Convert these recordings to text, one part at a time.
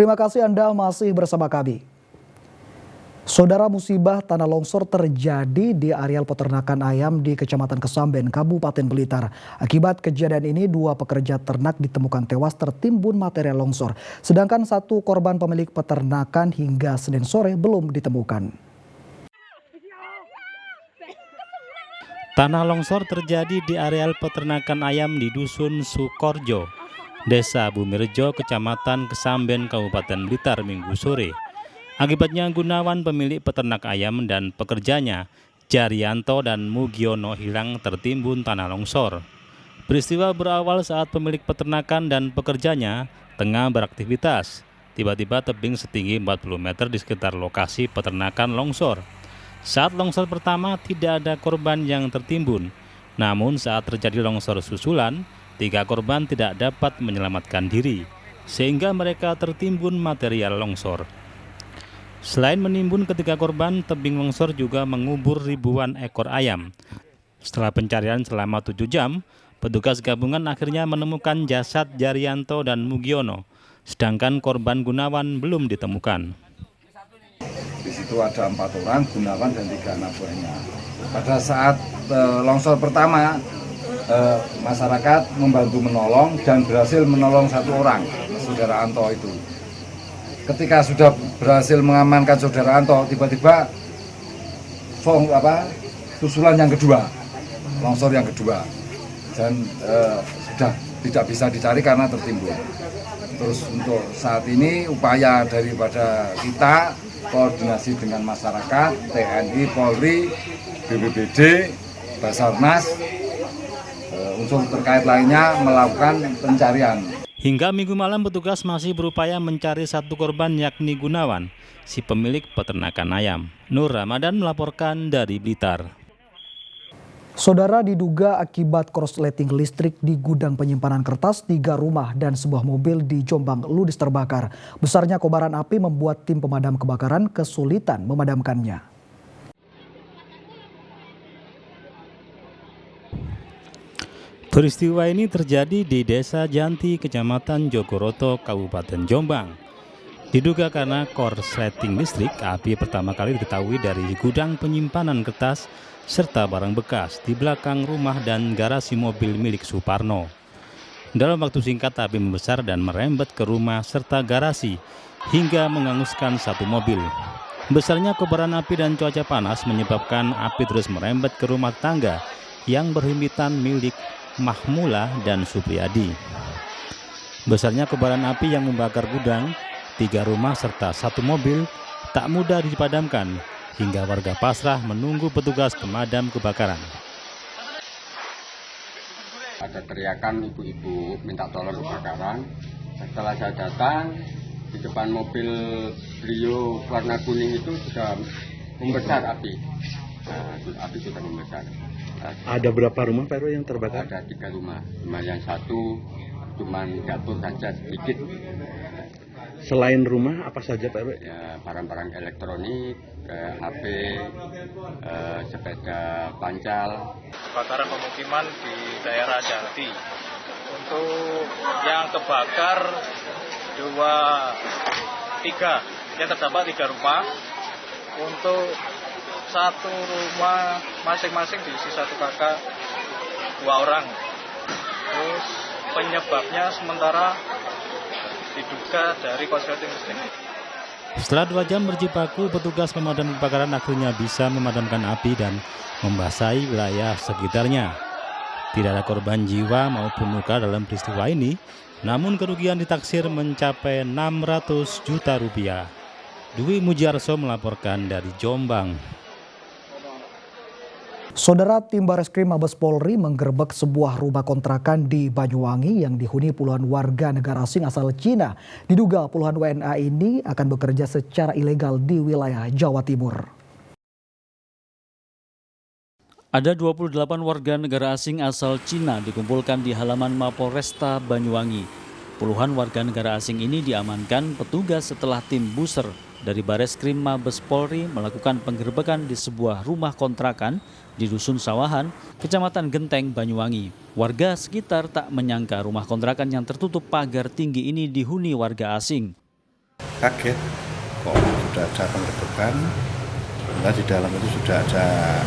Terima kasih Anda masih bersama kami. Saudara, musibah tanah longsor terjadi di areal peternakan ayam di Kecamatan Kesamben, Kabupaten Blitar. Akibat kejadian ini, 2 pekerja ternak ditemukan tewas tertimbun material longsor. Sedangkan 1 korban pemilik peternakan hingga Senin sore belum ditemukan. Tanah longsor terjadi di areal peternakan ayam di Dusun Sukorjo, Desa Bumirejo, Kecamatan Kesamben, Kabupaten Blitar, Minggu sore. Akibatnya Gunawan, pemilik peternak ayam, dan pekerjanya, Jaryanto dan Mugiono, hilang tertimbun tanah longsor. Peristiwa berawal saat pemilik peternakan dan pekerjanya tengah beraktivitas. Tiba-tiba tebing setinggi 40 meter di sekitar lokasi peternakan longsor. Saat longsor pertama tidak ada korban yang tertimbun. Namun saat terjadi longsor susulan, 3 korban tidak dapat menyelamatkan diri, sehingga mereka tertimbun material longsor. Selain menimbun ketiga korban, tebing longsor juga mengubur ribuan ekor ayam. Setelah pencarian selama 7 jam, petugas gabungan akhirnya menemukan jasad Jaryanto dan Mugiono, sedangkan korban Gunawan belum ditemukan. Di situ ada 4 orang, Gunawan dan 3 anak buahnya. Pada saat longsor pertama, masyarakat membantu menolong dan berhasil menolong 1 orang, saudara Anto itu. Ketika sudah berhasil mengamankan saudara Anto, tiba-tiba susulan yang kedua, longsor yang kedua, dan sudah tidak bisa dicari karena tertimbun. Terus untuk saat ini upaya daripada kita, koordinasi dengan masyarakat, TNI, Polri, BPBD, Basarnas, unsur terkait lainnya melakukan pencarian. Hingga Minggu malam petugas masih berupaya mencari 1 korban, yakni Gunawan, si pemilik peternakan ayam. Nur Ramadan melaporkan dari Blitar. Saudara, diduga akibat korsleting listrik di gudang penyimpanan kertas, 3 rumah dan sebuah mobil di Jombang ludes terbakar. Besarnya kobaran api membuat tim pemadam kebakaran kesulitan memadamkannya. Peristiwa ini terjadi di Desa Janti, Kecamatan Jogoroto, Kabupaten Jombang. Diduga karena korsleting listrik, api pertama kali diketahui dari gudang penyimpanan kertas serta barang bekas di belakang rumah dan garasi mobil milik Suparno. Dalam waktu singkat, api membesar dan merembet ke rumah serta garasi hingga menghanguskan 1 mobil. Besarnya kobaran api dan cuaca panas menyebabkan api terus merembet ke rumah tangga yang berhimpitan milik Mahmula dan Supriyadi. Besarnya kobaran api yang membakar gudang, 3 rumah serta 1 mobil tak mudah dipadamkan hingga warga pasrah menunggu petugas pemadam kebakaran. Ada teriakan ibu-ibu minta tolong kebakaran. Setelah saya datang, di depan mobil Brio warna kuning itu sudah membesar api. Api sudah membesar. Ada berapa rumah Pak RW yang terbakar? Ada 3 rumah. Yang 1 cuman jatuh saja sedikit. Selain rumah apa saja Pak RW? Ya, barang-barang elektronik, HP, sepeda pancal. Kebakaran pemukiman di daerah Janti. Untuk yang kebakar 3 yang terdampak 3 rumah. Untuk 1 rumah masing-masing diisi 1 kakak, 2 orang. Terus penyebabnya sementara diduga dari korsleting listrik. Setelah 2 jam berjibaku, petugas pemadam kebakaran akhirnya bisa memadamkan api dan membasahi wilayah sekitarnya. Tidak ada korban jiwa maupun luka dalam peristiwa ini, namun kerugian ditaksir mencapai 600 juta rupiah. Dwi Mujiarso melaporkan dari Jombang. Saudara, tim Bareskrim Mabes Polri menggerebek sebuah rumah kontrakan di Banyuwangi yang dihuni puluhan warga negara asing asal Cina. Diduga puluhan WNA ini akan bekerja secara ilegal di wilayah Jawa Timur. Ada 28 warga negara asing asal Cina dikumpulkan di halaman Mapolresta Banyuwangi. Puluhan warga negara asing ini diamankan petugas setelah tim Buser dari Bareskrim Mabes Polri melakukan penggerebekan di sebuah rumah kontrakan di Dusun Sawahan, Kecamatan Genteng, Banyuwangi. Warga sekitar tak menyangka rumah kontrakan yang tertutup pagar tinggi ini dihuni warga asing. kaget kok sudah ada penggerbekan. Nah, di dalam itu sudah ada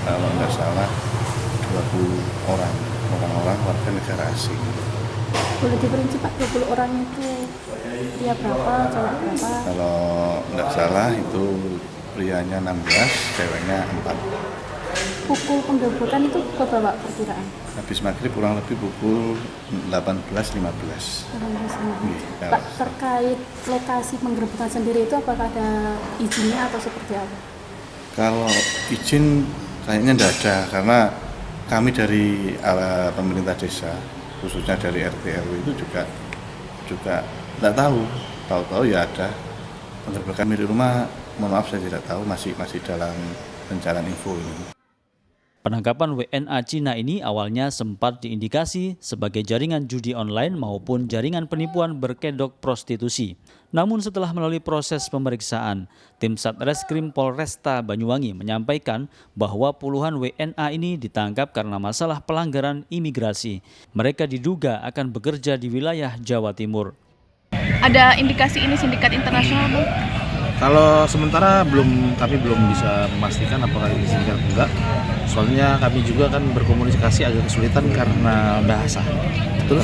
kalau nggak salah 20 orang warga negara asing. Boleh diperinci Pak, 20 orang itu pria berapa, cowok berapa? Kalau nggak salah itu prianya 16, ceweknya 4. Pukul penggerbekan itu berapa Pak perkiraan? Habis maghrib kurang lebih pukul 18.15. Pak, terkait lokasi penggerbekan sendiri itu apakah ada izinnya atau seperti apa? Kalau izin kayaknya tidak ada, karena kami dari pemerintah desa, khususnya dari RT RW itu juga tidak tahu ya ada penggerbekan milik rumah. Mohon maaf saya tidak tahu, masih dalam pencarian info ini. Penangkapan WNA Cina ini awalnya sempat diindikasi sebagai jaringan judi online maupun jaringan penipuan berkedok prostitusi. Namun setelah melalui proses pemeriksaan, tim Satreskrim Polresta Banyuwangi menyampaikan bahwa puluhan WNA ini ditangkap karena masalah pelanggaran imigrasi. Mereka diduga akan bekerja di wilayah Jawa Timur. Ada indikasi ini sindikat internasional, Bang? Kalau sementara kami belum bisa memastikan apakah ini sindikat enggak. Soalnya kami juga kan berkomunikasi agak kesulitan karena bahasa. Terus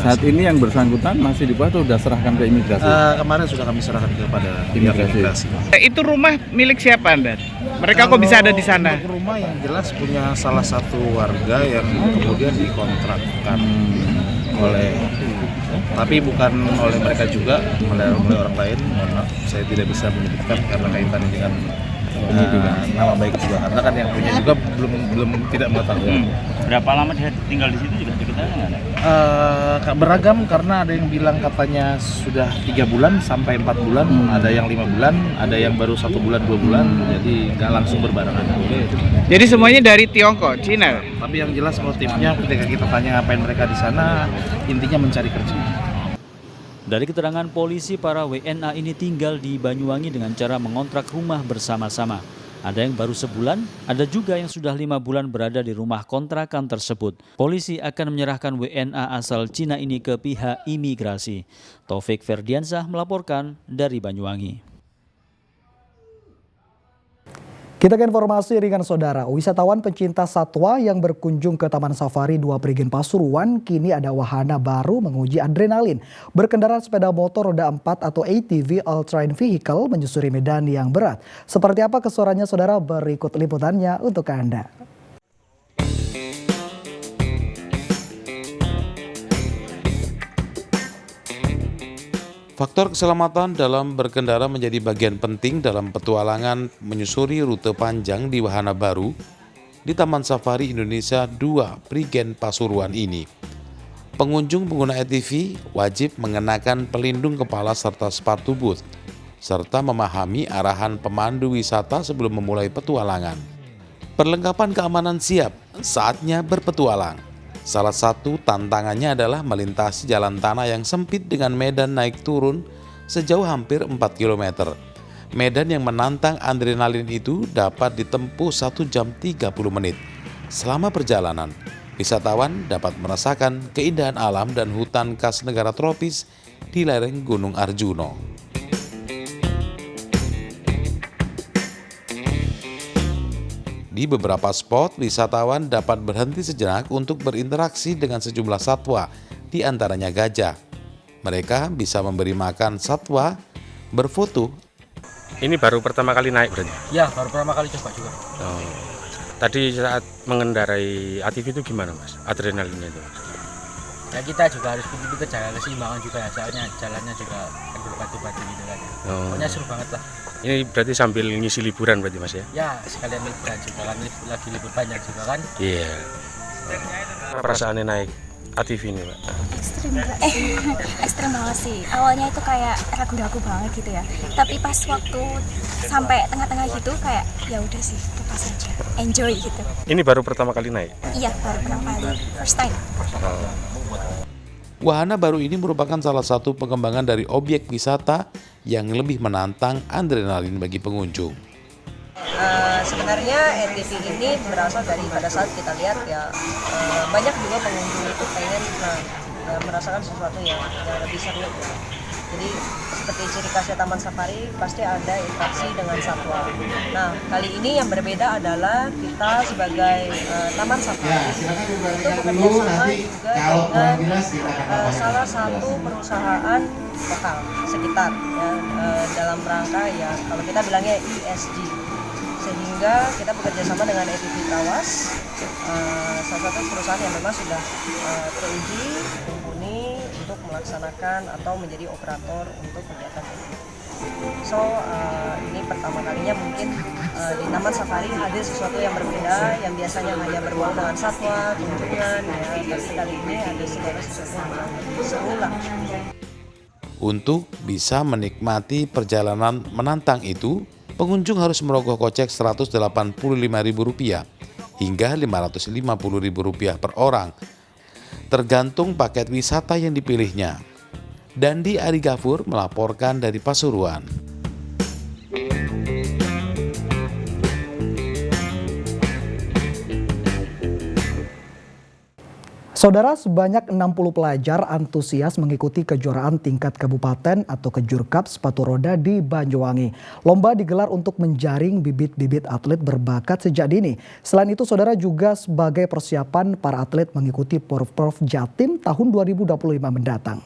saat ini yang bersangkutan masih di bawah atau sudah serahkan ke imigrasi? Kemarin sudah kami serahkan kepada imigrasi. Itu rumah milik siapa Anda? Mereka kok bisa ada di sana? Untuk rumah yang jelas punya salah satu warga yang kemudian dikontrakkan oleh, tapi bukan oleh mereka juga, oleh orang lain. Mohon maaf, saya tidak bisa menyebutkan karena kaitannya dengan nama baik juga, karena kan yang punya juga belum tidak mengetahui. Berapa lama dia tinggal di situ juga diketahui nggak ada? Beragam, karena ada yang bilang katanya sudah 3 bulan sampai 4 bulan, ada yang 5 bulan, ada yang baru 1 bulan 2 bulan, jadi nggak langsung berbarengan. Jadi semuanya dari Tiongkok, Cina. Tapi yang jelas motifnya ketika kita tanya ngapain mereka di sana, intinya mencari kerja. Dari keterangan polisi, para WNA ini tinggal di Banyuwangi dengan cara mengontrak rumah bersama-sama. Ada yang baru sebulan, ada juga yang sudah 5 bulan berada di rumah kontrakan tersebut. Polisi akan menyerahkan WNA asal Cina ini ke pihak imigrasi. Taufik Ferdiansah melaporkan dari Banyuwangi. Kita ke informasi ringan saudara. Wisatawan pencinta satwa yang berkunjung ke Taman Safari 2 Prigen Pasuruan kini ada wahana baru menguji adrenalin. Berkendara sepeda motor roda 4 atau ATV all-terrain vehicle menyusuri medan yang berat. Seperti apa kesuarannya saudara? Berikut liputannya untuk Anda. Faktor keselamatan dalam berkendara menjadi bagian penting dalam petualangan menyusuri rute panjang di wahana baru di Taman Safari Indonesia 2 Prigen Pasuruan ini. Pengunjung pengguna ATV wajib mengenakan pelindung kepala serta sepatu boot, serta memahami arahan pemandu wisata sebelum memulai petualangan. Perlengkapan keamanan siap, saatnya berpetualang. Salah satu tantangannya adalah melintasi jalan tanah yang sempit dengan medan naik turun sejauh hampir 4 km. Medan yang menantang adrenalin itu dapat ditempuh 1 jam 30 menit. Selama perjalanan, wisatawan dapat merasakan keindahan alam dan hutan khas negara tropis di lereng Gunung Arjuno. Di beberapa spot, wisatawan dapat berhenti sejenak untuk berinteraksi dengan sejumlah satwa, di antaranya gajah. Mereka bisa memberi makan satwa, berfoto. Ini baru pertama kali naik berarti? Ya, baru pertama kali coba juga. Oh. Tadi saat mengendarai ATV itu gimana Mas? Adrenalinnya itu? Ya kita juga harus betul-betul jaga keseimbangan juga ya, soalnya jalannya juga berbatu-batu gitu kan. Oh. Pokoknya seru banget lah. Ini berarti sambil ngisi liburan berarti Mas ya? Ya, sekalian liburan juga kan, lagi libur banyak juga kan. Iya. Perasaannya naik ATV ini Pak? Ekstrim banget sih. Awalnya itu kayak ragu-ragu banget gitu ya. Tapi pas waktu sampai tengah-tengah gitu kayak ya udah sih, lepas aja. Enjoy gitu. Ini baru pertama kali naik? Iya, baru pertama kali. First time. Wahana baru ini merupakan salah satu pengembangan dari objek wisata yang lebih menantang adrenalin bagi pengunjung. Sebenarnya ATV ini berasal dari pada saat kita lihat ya banyak juga pengunjung itu pengen merasakan sesuatu yang lebih seru ya. Jadi seperti ciri khasnya Taman Safari pasti ada interaksi dengan satwa. Nah, kali ini yang berbeda adalah kita sebagai Taman Safari itu bekerja sama juga dengan salah satu perusahaan lokal sekitar ya, dalam rangka ya kalau kita bilangnya ESG. Sehingga kita bekerja sama dengan ETV Trawas, salah satu perusahaan yang memang sudah teruji, mumpuni untuk melaksanakan atau menjadi operator untuk kegiatan ini. So, ini pertama kalinya mungkin di Taman Safari hadir sesuatu yang berbeda, yang biasanya hanya berbau dengan satwa, kunjungan, ya, tapi kali ini ada segala sesuatu yang seru lah. Untuk bisa menikmati perjalanan menantang itu, pengunjung harus merogoh kocek Rp185.000 hingga Rp550.000 per orang, tergantung paket wisata yang dipilihnya. Dandi Ari Gafur melaporkan dari Pasuruan. Saudara, sebanyak 60 pelajar antusias mengikuti kejuaraan tingkat kabupaten atau Kejurkap sepatu roda di Banyuwangi. Lomba digelar untuk menjaring bibit-bibit atlet berbakat sejak dini. Selain itu, saudara, juga sebagai persiapan para atlet mengikuti Porprov Jatim tahun 2025 mendatang.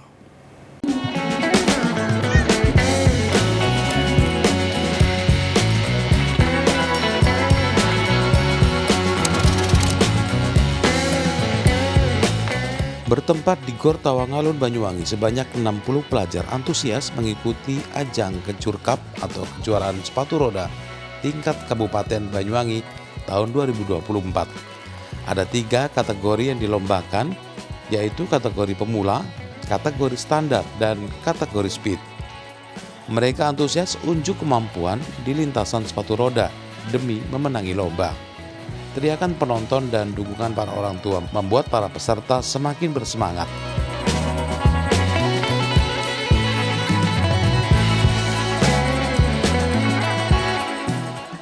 Bertempat di Gor Tawangalun, Banyuwangi, sebanyak 60 pelajar antusias mengikuti ajang Kejurkap atau kejuaraan sepatu roda tingkat Kabupaten Banyuwangi tahun 2024. Ada 3 kategori yang dilombakan, yaitu kategori pemula, kategori standar, dan kategori speed. Mereka antusias unjuk kemampuan di lintasan sepatu roda demi memenangi lomba. Teriakan penonton dan dukungan para orang tua membuat para peserta semakin bersemangat.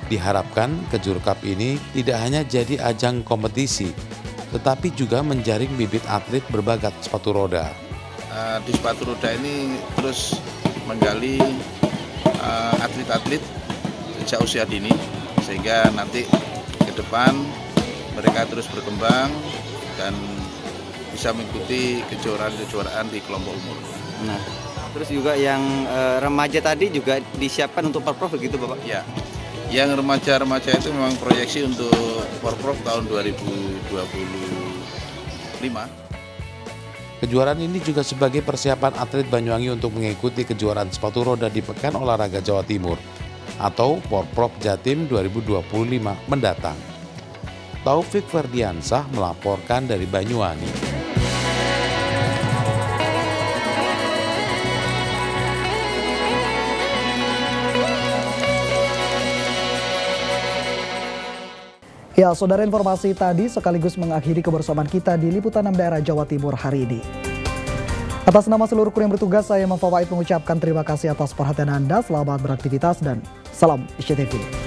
Diharapkan Kejurkap ini tidak hanya jadi ajang kompetisi, tetapi juga menjaring bibit atlet berbakat sepatu roda. Di sepatu roda ini terus menggali atlet-atlet sejak usia dini, sehingga nanti ke depan mereka terus berkembang dan bisa mengikuti kejuaraan-kejuaraan di kelompok umur. Nah, terus juga yang remaja tadi juga disiapkan untuk Porprov gitu, Bapak? Ya, yang remaja-remaja itu memang proyeksi untuk Porprov tahun 2025. Kejuaraan ini juga sebagai persiapan atlet Banyuwangi untuk mengikuti kejuaraan sepatu roda di Pekan Olahraga Jawa Timur atau Porprov Jatim 2025 mendatang. Taufik Ferdiansah melaporkan dari Banyuwangi. Ya, saudara, informasi tadi sekaligus mengakhiri kebersamaan kita di Liputan 6 Daerah Jawa Timur hari ini. Atas nama seluruh kru yang bertugas, saya Memfawaid mengucapkan terima kasih atas perhatian Anda. Selamat beraktivitas dan salam SCTV.